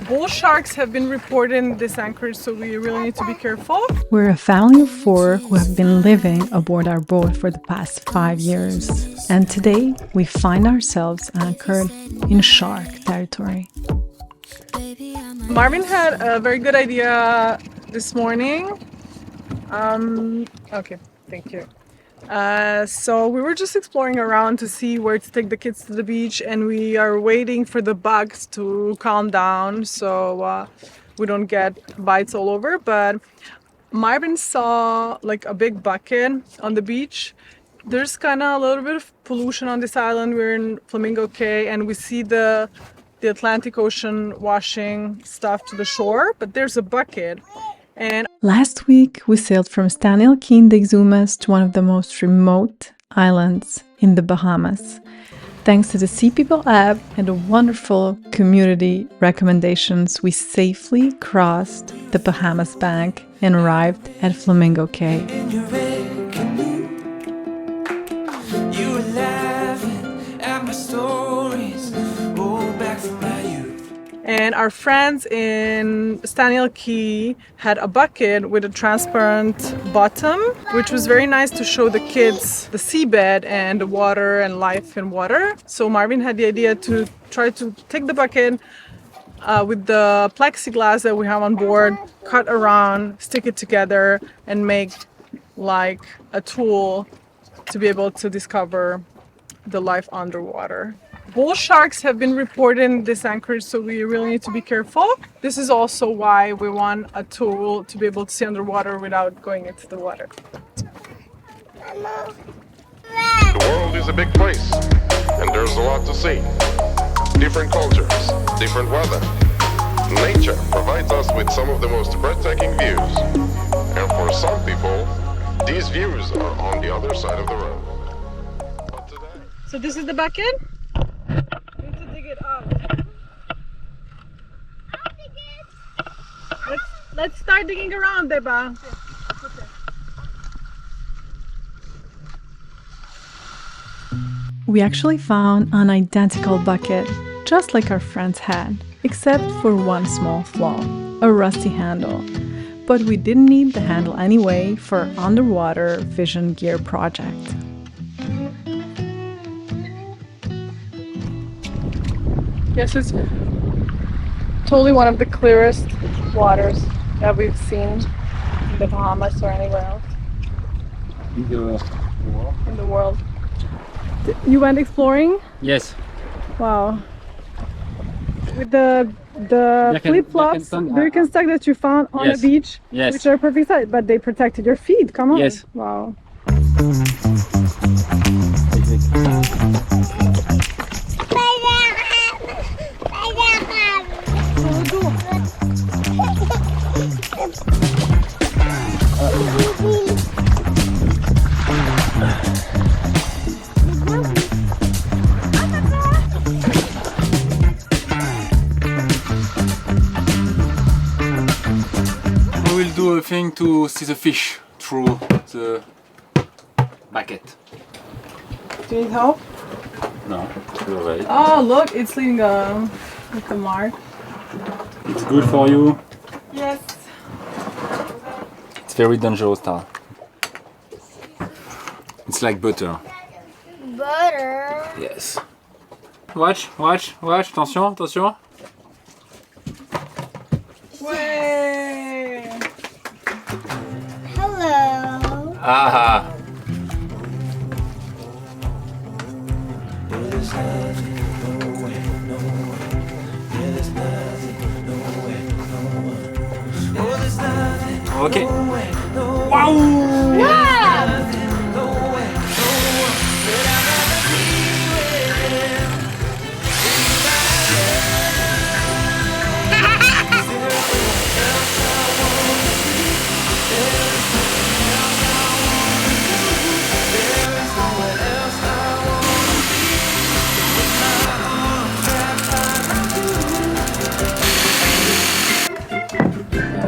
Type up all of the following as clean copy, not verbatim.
Bull sharks have been reported in this anchorage, so we really need to be careful. We're a family of 4 who have been living aboard our boat for the past 5 years. And today, we find ourselves anchored in shark territory. Marvin had a very good idea this morning. Okay, thank you. So we were just exploring around to see where to take the kids to the beach, and we are waiting for the bugs to calm down so we don't get bites all over. But Marvin saw like a big bucket on the beach. There's kind of a little bit of pollution on this island. We're in Flamingo Cay, and we see the Atlantic Ocean washing stuff to the shore, but there's a bucket. And last week, we sailed from Stanley Key in the Exumas to one of the most remote islands in the Bahamas. Thanks to the Sea People app and the wonderful community recommendations, we safely crossed the Bahamas bank and arrived at Flamingo Cay. And our friends in Stanley Key had a bucket with a transparent bottom, which was very nice to show the kids the seabed and the water and life in water. So Marvin had the idea to try to take the bucket with the plexiglass that we have on board, cut around, stick it together, and make like a tool to be able to discover the life underwater. Bull sharks have been reported in this anchorage, so we really need to be careful. This is also why we want a tool to be able to see underwater without going into the water. The world is a big place, and there's a lot to see. Different cultures, different weather. Nature provides us with some of the most breathtaking views. And for some people, these views are on the other side of the road. But today... So this is the bucket? We need to dig it out. Let's start digging around, Deba. We actually found an identical bucket, just like our friends had, except for one small flaw, a rusty handle. But we didn't need the handle anyway for our underwater vision gear project. Yes, it's totally one of the clearest waters that we've seen in the Bahamas or anywhere else In the world? in the world. You went exploring? Yes. Wow. With the flip-flops, Birkenstock that you found on Yes. the beach, Yes. which are perfect size, but they protected your feet. Come on. Yes. Wow. We will do a thing to see the fish through the bucket. Do you need help? No, you're right. Oh, look, it's leaving a mark. It's good for you. Yes. It's very dangerous, Tara. It's like butter. Butter. Yes. Watch. Attention. Way. Hello. Aha. Okay. Wow.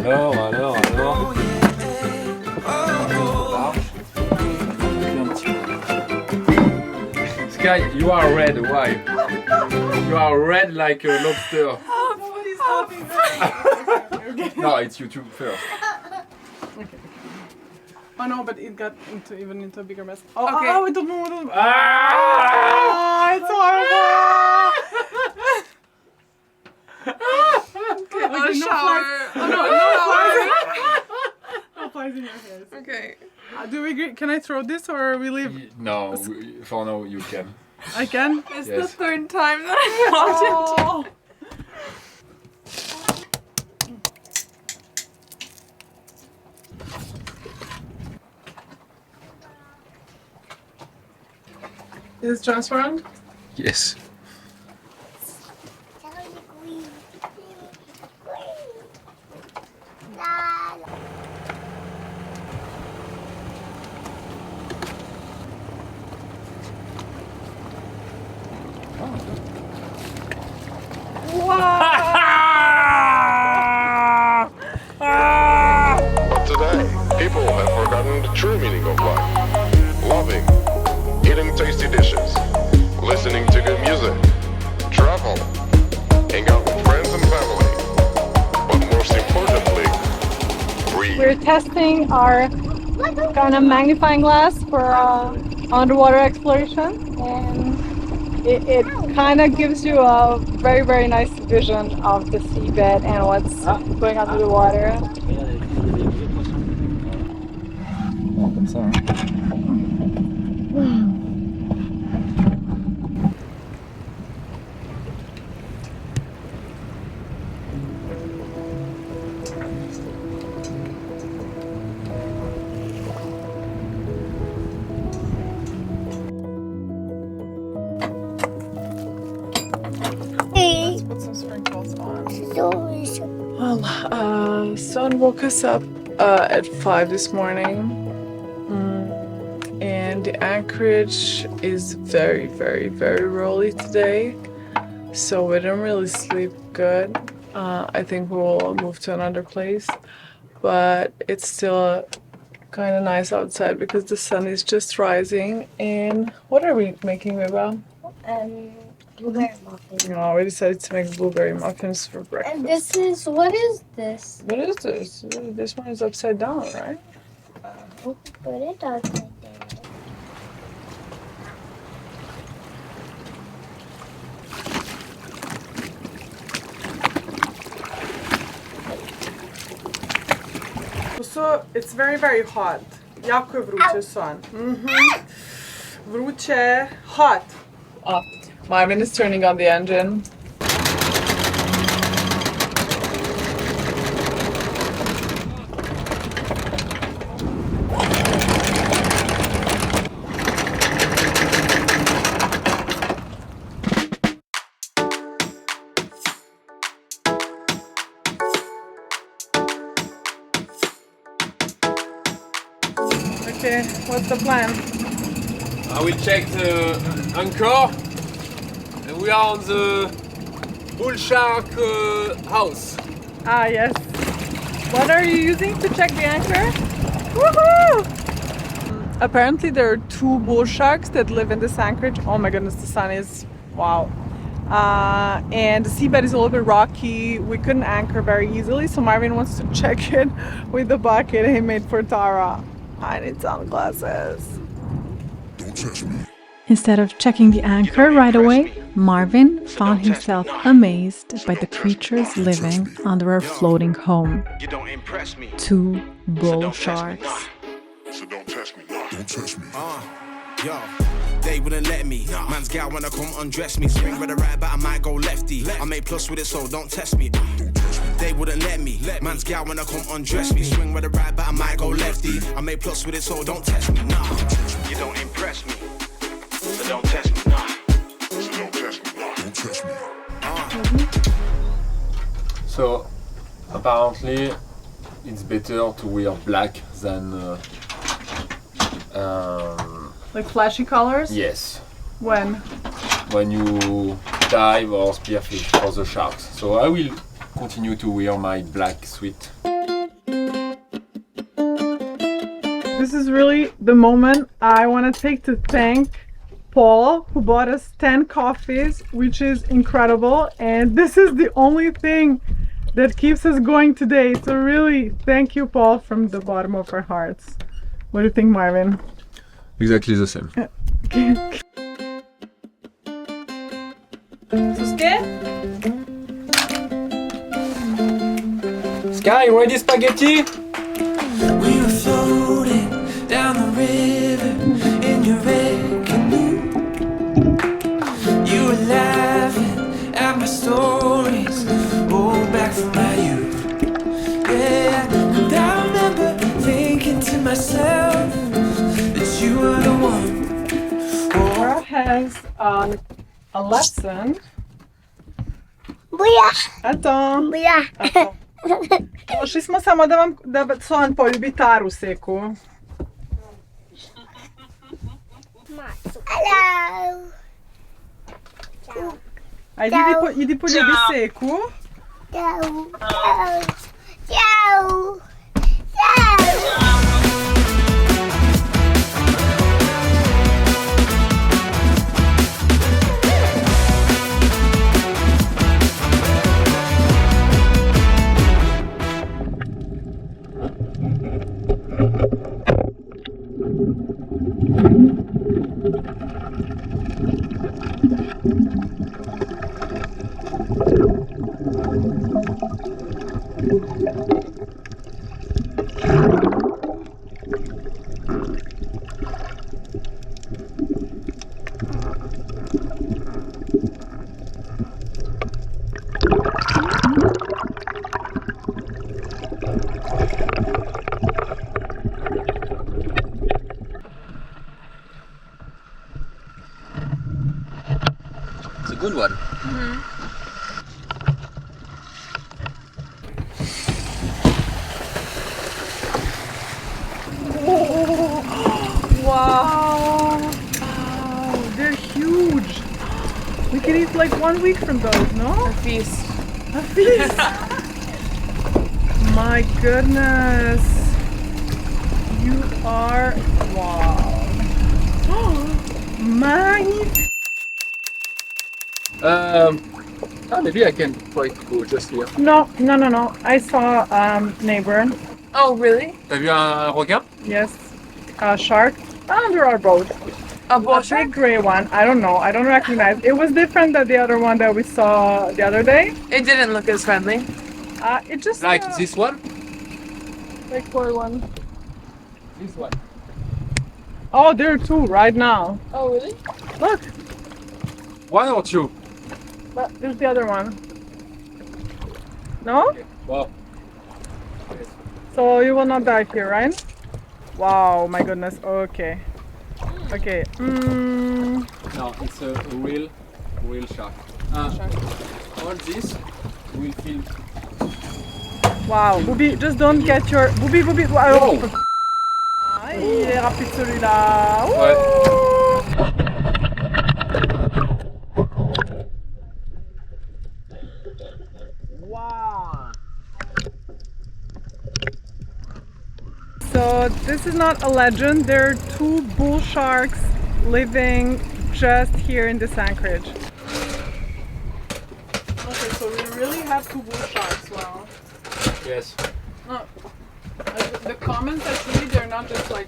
Alors. Sky, you are red. Why? You are red like a lobster. Oh, please help No, it's YouTube first. Okay. Oh no, but it got into a bigger mess. Oh, Okay. oh, don't move. Ah, it's horrible. Okay, I'll no shower. flies. Oh no, No flies in your face. Okay. Do we agree? Can I throw this or we leave? No, for now you can. I can. It's Yes. the third time that I bought it. Oh. Is it transparent? Yes. But today, people have forgotten the true meaning of life. Loving, eating tasty dishes, listening to good music, travel, hang out with friends and family. But most importantly, breathe. We're testing our kind of magnifying glass for underwater exploration, and it kind of gives you a very, very nice vision of the seabed and what's going under the water. Comme ça. Let's put some sprinkles on. Well, son woke us up at 5 this morning. And the anchorage is very, very, very rolly today. So we didn't really sleep good. I think we'll move to another place. But it's still kind of nice outside because the sun is just rising. And what are we making, Beba? Blueberry muffin. No, we decided to make blueberry muffins for breakfast. And this is, what is this? What is this? This one is upside down, right? Put it outside there. So it's very, very hot. Jako je vruće, son. Vruće, hot. Oh, Marvin is turning on the engine. Okay, what's the plan? I will check the anchor. And we are on the bull shark house. Ah, yes. What are you using to check the anchor? Woohoo! Apparently there are 2 bull sharks that live in this anchorage. Oh my goodness, the sun is, wow. And the seabed is a little bit rocky. We couldn't anchor very easily, so Marvin wants to check it with the bucket he made for Tara. I need sunglasses. Instead of checking the anchor right away, Marvin found himself amazed by the creatures living under our floating home. You don't impress me. 2 bull sharks. So don't test me. Don't test me. Yo, they wouldn't let me. Man's gal wanna come undress me. Swing with the right, but I might go lefty. I make plus with it, so don't test me. They wouldn't let me. Man's gal wanna come undress me. Swing with the right, but I might go lefty. I make plus with it, so don't test me. Nah, you don't impress me. So don't test me. Nah, So don't test me. Don't test me. So apparently it's better to wear black than Like flashy colors? yes, When? when you dive or spearfish for the sharks. So I will continue to wear my black suit. This is really the moment I want to take to thank Paul, who bought us 10 coffees, which is incredible. And this is the only thing that keeps us going today. So really, thank you, Paul, from the bottom of our hearts. What do you think, Marvin? Exactly the same. Sky, you ready spaghetti? We were floating down the river in your red canoe. You were laughing at my stories, oh, back from my youth. Yeah, and I remember thinking to myself that you were the one. Laura has a lesson. Buja, Attends. buja. Attends. Došli smo samo da su vam poljubi Taru seku. Hello. Ajde, idi poljubi seku. Ciao. Ciao. Ciao. Ciao. It's a good one. Wow. Wow, they're huge. We could eat like 1 week from those, no? A feast. A feast. My goodness. You are wow. Magnifique. Maybe I can try to go just here. No. I saw neighbor. Oh, really? T'as vu un requin? Yes. A shark under our boat. A A bull big shark? gray one. I don't know. I don't recognize. It was different than the other one that we saw the other day. It didn't look as friendly. It just Like this one? like for one. This one. Oh, there are two right now. Oh, really? Look, One or two? but there's the other one. No? Wow. So you will not die here, right? Wow, my goodness. Okay. Okay. No, it's a real shark. All this will feel. Wow. Booby, just don't get your... Booby. Oh. Ah, il est rapide celui-là. Ouais. Wow. So this is not a legend. There are two bull sharks living just here in this anchorage. Okay, so we really have two bull sharks. Wow. Yes. The comments that read, they're not just like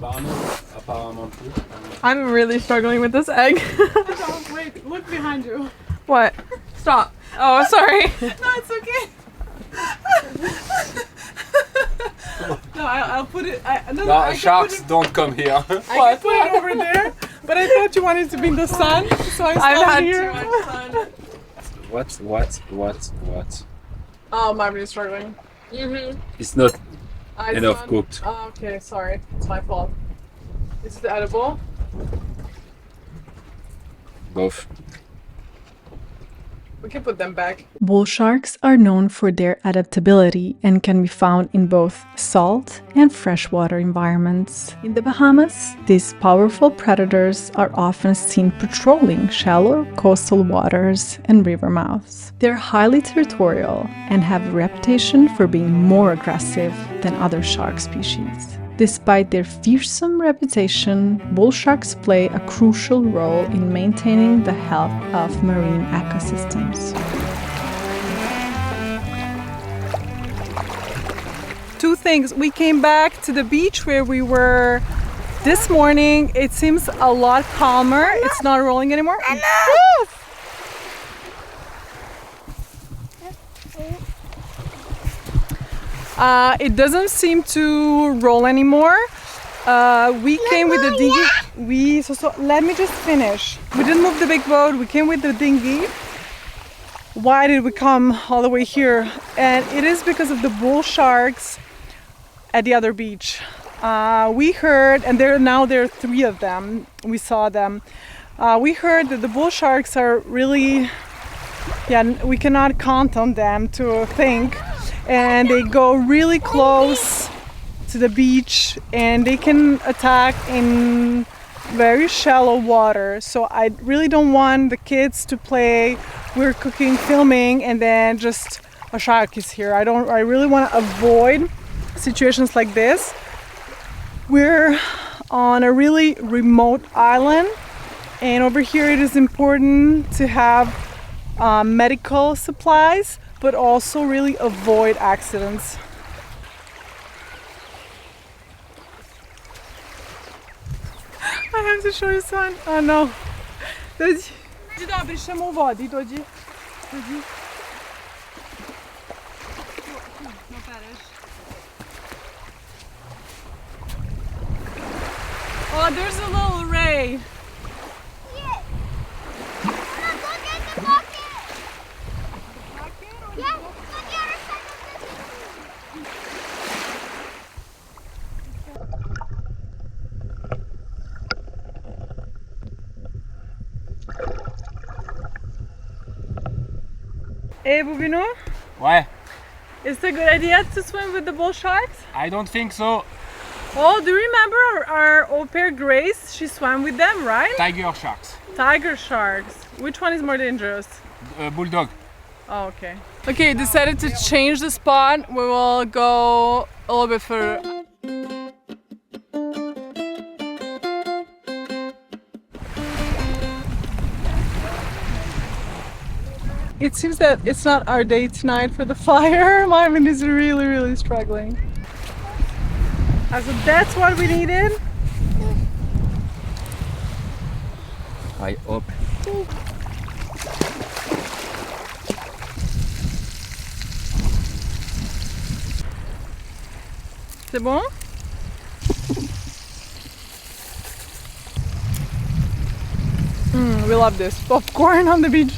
Apparemment plus. I'm really struggling with this egg. Don't wait, look behind you. What? Stop. Oh, sorry. No, it's okay. No, I'll put it. I can Sharks put it, don't come here. I can put it over there, but I thought you wanted to be in the sun, so I I've started had here. too much fun. What? Oh, Marvin is struggling. It's not It's enough not- cooked. Oh, okay, sorry, it's my fault. Is it edible? Both. We can put them back. Bull sharks are known for their adaptability and can be found in both salt and freshwater environments. In the Bahamas, these powerful predators are often seen patrolling shallow coastal waters and river mouths. They're highly territorial and have a reputation for being more aggressive than other shark species. Despite their fearsome reputation, bull sharks play a crucial role in maintaining the health of marine ecosystems. things. We came back to the beach where we were this morning. It seems a lot calmer. It's not rolling anymore. Yes. It doesn't seem to roll anymore. We came with the dinghy. So let me just finish. We didn't move the big boat. We came with the dinghy. Why did we come all the way here? And it is because of the bull sharks at the other beach. We heard, and there are 3 of them. We saw them. We heard that the bull sharks are really, we cannot count on them to think. And they go really close to the beach, and they can attack in very shallow water. So I really don't want the kids to play. We're cooking, filming, and then just a shark is here. I really want to avoid situations like this. We're on a really remote island, and over here it is important to have medical supplies, but also really avoid accidents. I have to show you son. Oh no. Oh, there's a little ray. Yes. Mama, go get the bucket. Yes, go the other side of the Hey, Bubino, Ouais, is it a good idea to swim with the bull sharks? I don't think so. Oh, do you remember our au pair Grace? She swam with them, right? Tiger sharks. Tiger sharks. Which one is more dangerous? Bulldog. Oh, okay. Okay, decided to change the spot. We will go a little bit further. It seems that it's not our day tonight for the fire. Marvin is really, really struggling. So that's what we needed. I hope. C'est bon? We love this. Popcorn on the beach.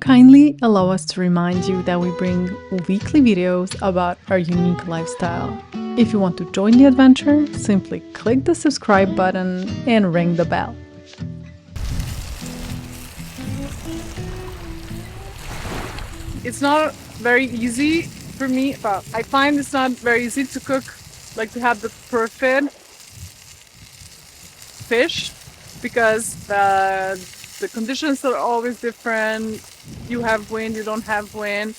Kindly allow us to remind you that we bring weekly videos about our unique lifestyle. If you want to join the adventure, simply click the subscribe button and ring the bell. It's not very easy for me, but I find it's not very easy to cook, like to have the perfect fish, because the conditions are always different. You have wind, you don't have wind.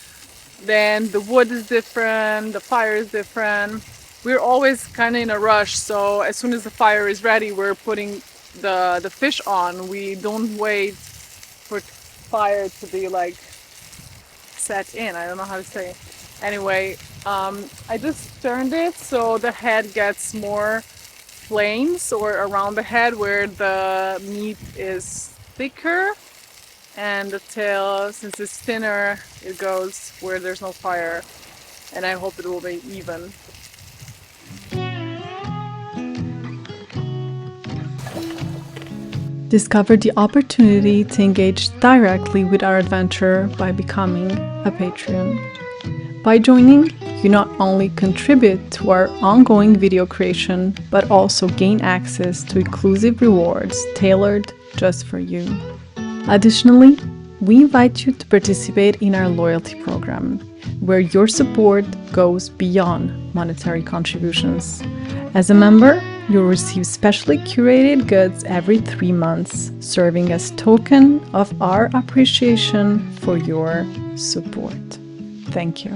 Then the wood is different, the fire is different. We're always kind of in a rush, so as soon as the fire is ready, we're putting the fish on. We don't wait for fire to be like set in. I don't know how to say it. Anyway, I just turned it so the head gets more flames, or around the head where the meat is thicker, and the tail, since it's thinner, it goes where there's no fire, and I hope it will be even. Discover the opportunity to engage directly with our adventure by becoming a Patreon. By joining, you not only contribute to our ongoing video creation, but also gain access to exclusive rewards tailored just for you. Additionally, we invite you to participate in our loyalty program, where your support goes beyond monetary contributions. As a member, you'll receive specially curated goods every 3 months, serving as token of our appreciation for your support. Thank you.